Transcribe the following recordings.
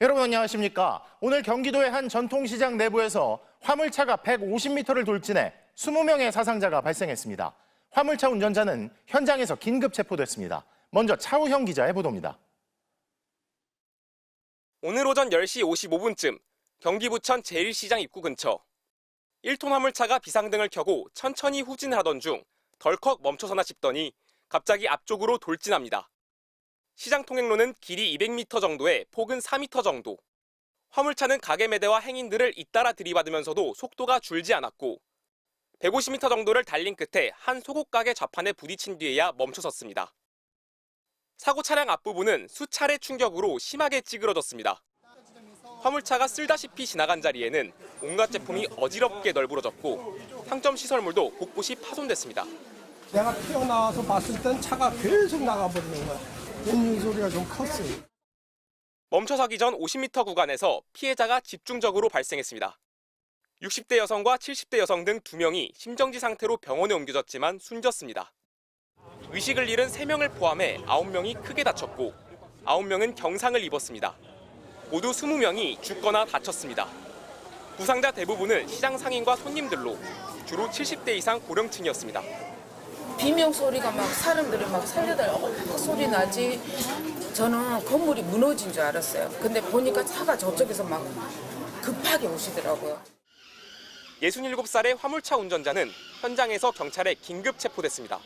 여러분 안녕하십니까? 오늘 경기도의 한 전통시장 내부에서 화물차가 150m를 돌진해 20명의 사상자가 발생했습니다. 화물차 운전자는 현장에서 긴급 체포됐습니다. 먼저 차우형 기자의 보도입니다. 오늘 오전 10시 55분쯤 경기 부천 제1시장 입구 근처 1톤 화물차가 비상등을 켜고 천천히 후진하던 중 덜컥 멈춰서나 싶더니 갑자기 앞쪽으로 돌진합니다. 시장 통행로는 길이 200m 정도에 폭은 4m 정도. 화물차는 가게 매대와 행인들을 잇따라 들이받으면서도 속도가 줄지 않았고 150m 정도를 달린 끝에 한 소국 가게 좌판에 부딪힌 뒤에야 멈춰섰습니다. 사고 차량 앞부분은 수차례 충격으로 심하게 찌그러졌습니다. 화물차가 쓸다시피 지나간 자리에는 온갖 제품이 어지럽게 널브러졌고 상점 시설물도 곳곳이 파손됐습니다. 내가 튀어나와서 봤을 땐 차가 계속 나가버리는 거야. 엔진 소리가 좀 컸어요. 멈춰서기 전 50m 구간에서 피해자가 집중적으로 발생했습니다. 60대 여성과 70대 여성 등 2명이 심정지 상태로 병원에 옮겨졌지만 숨졌습니다. 의식을 잃은 3명을 포함해 9명이 크게 다쳤고 9명은 경상을 입었습니다. 모두 20명이 죽거나 다쳤습니다. 부상자 대부분은 시장 상인과 손님들로 주로 70대 이상 고령층이었습니다. 비명 소리가 막 사람들이 막 살려달라고 막 소리 나지. 저는 건물이 무너진 줄 알았어요. 근데 보니까 차가 저쪽에서 막 급하게 오시더라고요. 67살의 화물차 운전자는 현장에서 경찰에 긴급 체포됐습니다.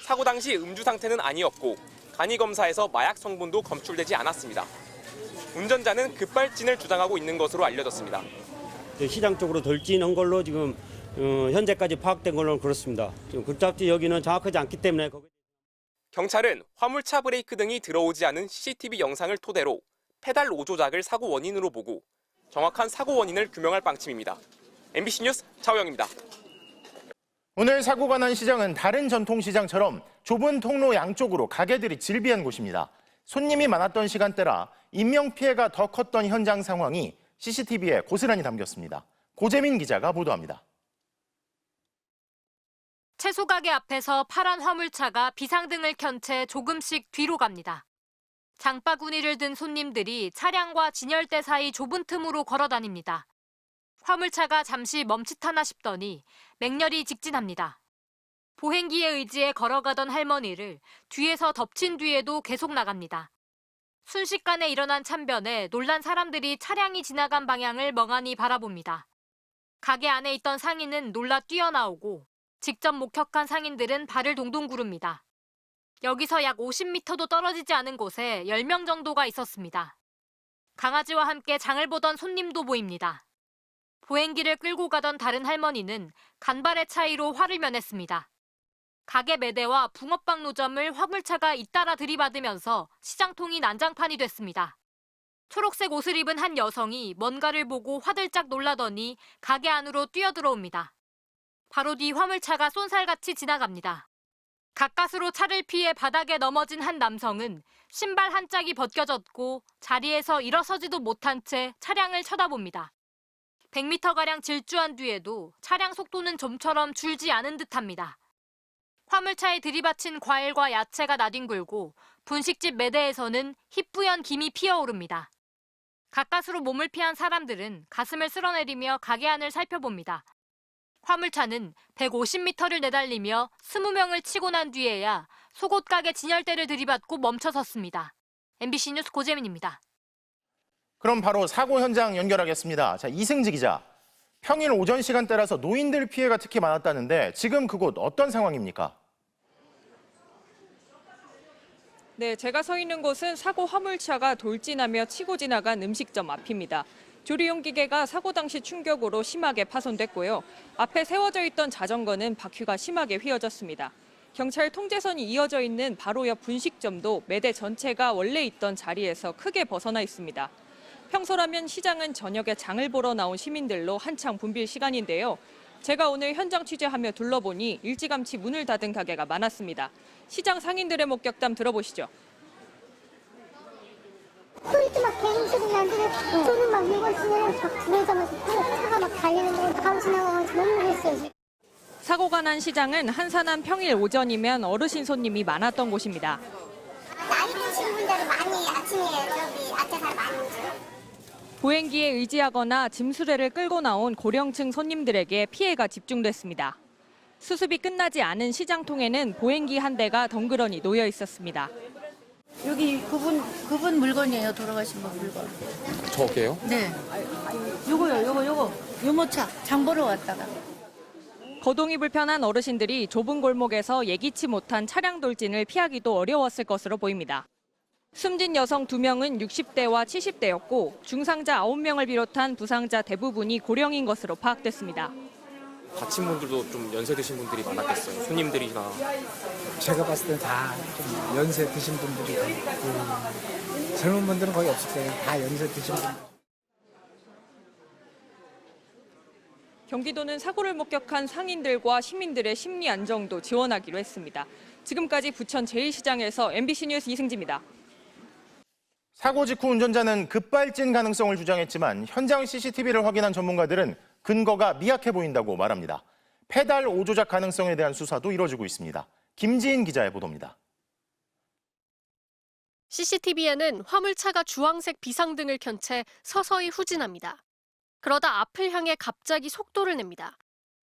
사고 당시 음주 상태는 아니었고 간이 검사에서 마약 성분도 검출되지 않았습니다. 운전자는 급발진을 주장하고 있는 것으로 알려졌습니다. 시장 쪽으로 돌진한 걸로 지금 현재까지 파악된 걸로는 그렇습니다. 지금 급잡지 여기는 정확하지 않기 때문에. 경찰은 화물차 브레이크 등이 들어오지 않은 CCTV 영상을 토대로 페달 5조작을 사고 원인으로 보고 정확한 사고 원인을 규명할 방침입니다. MBC 뉴스 차우영입니다. 오늘 사고가 난 시장은 다른 전통시장처럼 좁은 통로 양쪽으로 가게들이 질비한 곳입니다. 손님이 많았던 시간대라 인명피해가 더 컸던 현장 상황이 CCTV에 고스란히 담겼습니다. 고재민 기자가 보도합니다. 채소 가게 앞에서 파란 화물차가 비상등을 켠 채 조금씩 뒤로 갑니다. 장바구니를 든 손님들이 차량과 진열대 사이 좁은 틈으로 걸어 다닙니다. 화물차가 잠시 멈칫하나 싶더니 맹렬히 직진합니다. 보행기에 의지해 걸어가던 할머니를 뒤에서 덮친 뒤에도 계속 나갑니다. 순식간에 일어난 참변에 놀란 사람들이 차량이 지나간 방향을 멍하니 바라봅니다. 가게 안에 있던 상인은 놀라 뛰어나오고 직접 목격한 상인들은 발을 동동 구릅니다. 여기서 약 50m도 떨어지지 않은 곳에 10명 정도가 있었습니다. 강아지와 함께 장을 보던 손님도 보입니다. 보행기를 끌고 가던 다른 할머니는 간발의 차이로 화를 면했습니다. 가게 매대와 붕어빵 노점을 화물차가 잇따라 들이받으면서 시장통이 난장판이 됐습니다. 초록색 옷을 입은 한 여성이 뭔가를 보고 화들짝 놀라더니 가게 안으로 뛰어들어옵니다. 바로 뒤 화물차가 쏜살같이 지나갑니다. 가까스로 차를 피해 바닥에 넘어진 한 남성은 신발 한 짝이 벗겨졌고 자리에서 일어서지도 못한 채 차량을 쳐다봅니다. 100m가량 질주한 뒤에도 차량 속도는 좀처럼 줄지 않은 듯합니다. 화물차에 들이받친 과일과 야채가 나뒹굴고 분식집 매대에서는 희뿌연 김이 피어오릅니다. 가까스로 몸을 피한 사람들은 가슴을 쓸어내리며 가게 안을 살펴봅니다. 화물차는 150m를 내달리며 20명을 치고 난 뒤에야 속옷 가게 진열대를 들이받고 멈춰섰습니다. MBC 뉴스 고재민입니다. 그럼 바로 사고 현장 연결하겠습니다. 자, 이승지 기자. 평일 오전 시간대라서 노인들 피해가 특히 많았다는데 지금 그곳 어떤 상황입니까? 네, 제가 서 있는 곳은 사고 화물차가 돌진하며 치고 지나간 음식점 앞입니다. 조리용 기계가 사고 당시 충격으로 심하게 파손됐고요. 앞에 세워져 있던 자전거는 바퀴가 심하게 휘어졌습니다. 경찰 통제선이 이어져 있는 바로 옆 분식점도 매대 전체가 원래 있던 자리에서 크게 벗어나 있습니다. 평소라면 시장은 저녁에 장을 보러 나온 시민들로 한창 붐빌 시간인데요. 제가 오늘 현장 취재하며 둘러보니 일찌감치 문을 닫은 가게가 많았습니다. 시장 상인들의 목격담 들어보시죠. 소리도 막 계속 소리 나는데 저는 막 이것을 막 부러져가지고 차가 막 달리는데 바로 지나가서 너무 놀랐어요. 사고가 난 시장은 한산한 평일 오전이면 어르신 손님이 많았던 곳입니다. 나이 드신 분들이 많이 아침에 아차살 많이 오죠. 보행기에 의지하거나 짐 수레를 끌고 나온 고령층 손님들에게 피해가 집중됐습니다. 수습이 끝나지 않은 시장통에는 보행기 한 대가 덩그러니 놓여 있었습니다. 여기 그분 물건이에요. 돌아가신 분 물건. 저게요? 네. 요거. 유모차 장 보러 왔다가. 거동이 불편한 어르신들이 좁은 골목에서 예기치 못한 차량 돌진을 피하기도 어려웠을 것으로 보입니다. 숨진 여성 2명은 60대와 70대였고 중상자 9명을 비롯한 부상자 대부분이 고령인 것으로 파악됐습니다. 다친 분들도 좀 연세 드신 분들이 많았겠어요. 손님들이나. 제가 봤을 때 다 좀 연세 드신 분들이 젊은 분들은 거의 없을 거예요. 다 연세 드신 분들. 경기도는 사고를 목격한 상인들과 시민들의 심리 안정도 지원하기로 했습니다. 지금까지 부천 제1시장에서 MBC 뉴스 이승지입니다. 사고 직후 운전자는 급발진 가능성을 주장했지만 현장 CCTV를 확인한 전문가들은 근거가 미약해 보인다고 말합니다. 페달 오조작 가능성에 대한 수사도 이뤄지고 있습니다. 김지인 기자의 보도입니다. CCTV에는 화물차가 주황색 비상등을 켠 채 서서히 후진합니다. 그러다 앞을 향해 갑자기 속도를 냅니다.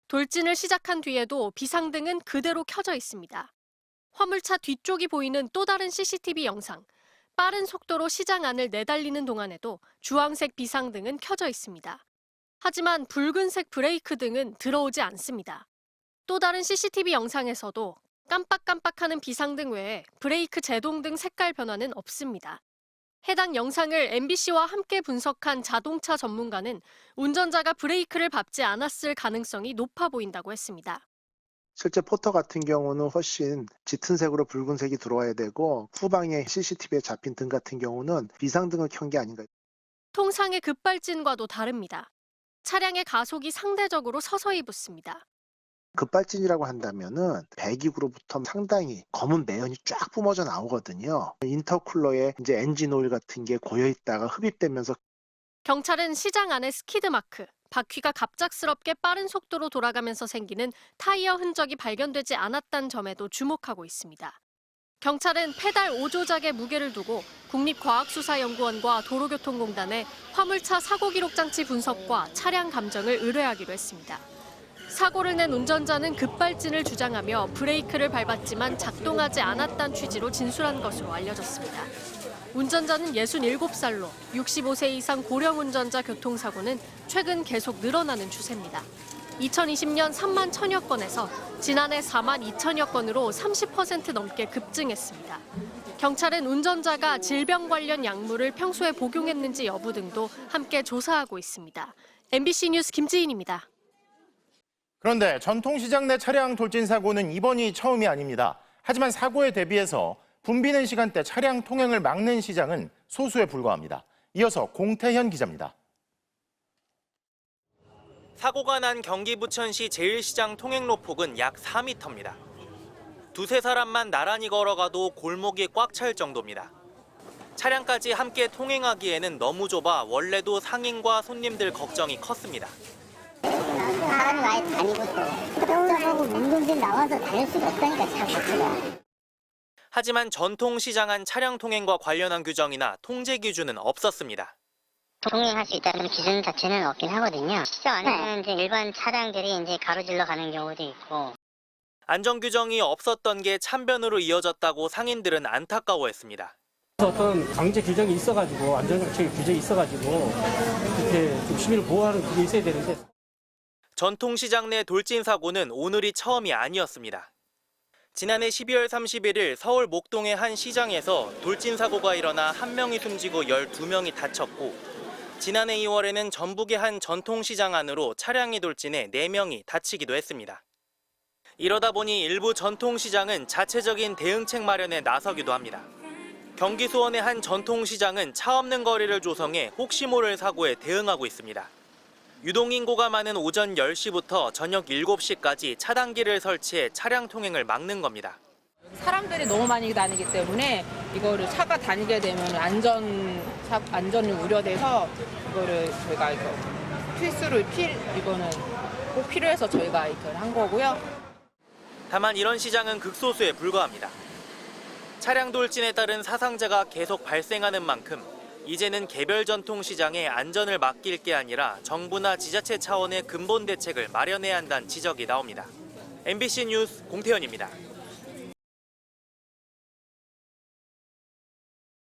돌진을 시작한 뒤에도 비상등은 그대로 켜져 있습니다. 화물차 뒤쪽이 보이는 또 다른 CCTV 영상. 빠른 속도로 시장 안을 내달리는 동안에도 주황색 비상등은 켜져 있습니다. 하지만 붉은색 브레이크 등은 들어오지 않습니다. 또 다른 CCTV 영상에서도 깜빡깜빡하는 비상등 외에 브레이크 제동 등 색깔 변화는 없습니다. 해당 영상을 MBC와 함께 분석한 자동차 전문가는 운전자가 브레이크를 밟지 않았을 가능성이 높아 보인다고 했습니다. 실제 포터 같은 경우는 훨씬 짙은 색으로 붉은색이 들어와야 되고 후방에 CCTV에 잡힌 등 같은 경우는 비상등을 켠 게 아닌가. 통상의 급발진과도 다릅니다. 차량의 가속이 상대적으로 서서히 붙습니다. 급발진이라고 한다면은 배기구로부터 상당히 검은 매연이 쫙 뿜어져 나오거든요. 인터쿨러에 이제 엔진 오일 같은 게 고여 있다가 흡입되면서. 경찰은 시장 안에 스키드 마크, 바퀴가 갑작스럽게 빠른 속도로 돌아가면서 생기는 타이어 흔적이 발견되지 않았다는 점에도 주목하고 있습니다. 경찰은 페달 오조작의 무게를 두고 국립과학수사연구원과 도로교통공단에 화물차 사고 기록 장치 분석과 차량 감정을 의뢰하기로 했습니다. 사고를 낸 운전자는 급발진을 주장하며 브레이크를 밟았지만 작동하지 않았다는 취지로 진술한 것으로 알려졌습니다. 운전자는 67살로 65세 이상 고령 운전자 교통사고는 최근 계속 늘어나는 추세입니다. 2020년 3만 1천여 건에서 지난해 4만 2천여 건으로 30% 넘게 급증했습니다. 경찰은 운전자가 질병 관련 약물을 평소에 복용했는지 여부 등도 함께 조사하고 있습니다. MBC 뉴스 김지인입니다. 그런데 전통시장 내 차량 돌진 사고는 이번이 처음이 아닙니다. 하지만 사고에 대비해서 붐비는 시간대 차량 통행을 막는 시장은 소수에 불과합니다. 이어서 공태현 기자입니다. 사고가 난 경기 부천시 제1시장 통행로 폭은 약 4m입니다. 두세 사람만 나란히 걸어가도 골목이 꽉 찰 정도입니다. 차량까지 함께 통행하기에는 너무 좁아 원래도 상인과 손님들 걱정이 컸습니다. 사람이 많이 다니고 또 운전하고 운동들 나와서 다닐 수가 없다니까 차 자체가. 하지만 전통시장 안 차량 통행과 관련한 규정이나 통제 기준은 없었습니다. 통행할 수 있다는 기준 자체는 없긴 하거든요. 시장 안에는 이제 일반 차량들이 이제 가로질러 가는 경우도 있고. 안전 규정이 없었던 게 참변으로 이어졌다고 상인들은 안타까워했습니다. 어떤 강제 규정이 있어가지고 안전장치 규정이 있어가지고 이렇게 좀 시민을 보호하는 그게 있어야 되는데. 전통시장 내 돌진 사고는 오늘이 처음이 아니었습니다. 지난해 12월 31일 서울 목동의 한 시장에서 돌진 사고가 일어나 1명이 숨지고 12명이 다쳤고 지난해 2월에는 전북의 한 전통시장 안으로 차량이 돌진해 4명이 다치기도 했습니다. 이러다 보니 일부 전통시장은 자체적인 대응책 마련에 나서기도 합니다. 경기 수원의 한 전통시장은 차 없는 거리를 조성해 혹시 모를 사고에 대응하고 있습니다. 유동인구가 많은 오전 10시부터 저녁 7시까지 차단기를 설치해 차량 통행을 막는 겁니다. 사람들이 너무 많이 다니기 때문에 이거를 차가 다니게 되면 안전이 우려돼서 이거를 저희가 이거는 꼭 필요해서 저희가 이걸 한 거고요. 다만 이런 시장은 극소수에 불과합니다. 차량 돌진에 따른 사상자가 계속 발생하는 만큼 이제는 개별 전통시장의 안전을 맡길 게 아니라 정부나 지자체 차원의 근본 대책을 마련해야 한다는 지적이 나옵니다. MBC 뉴스 공태현입니다.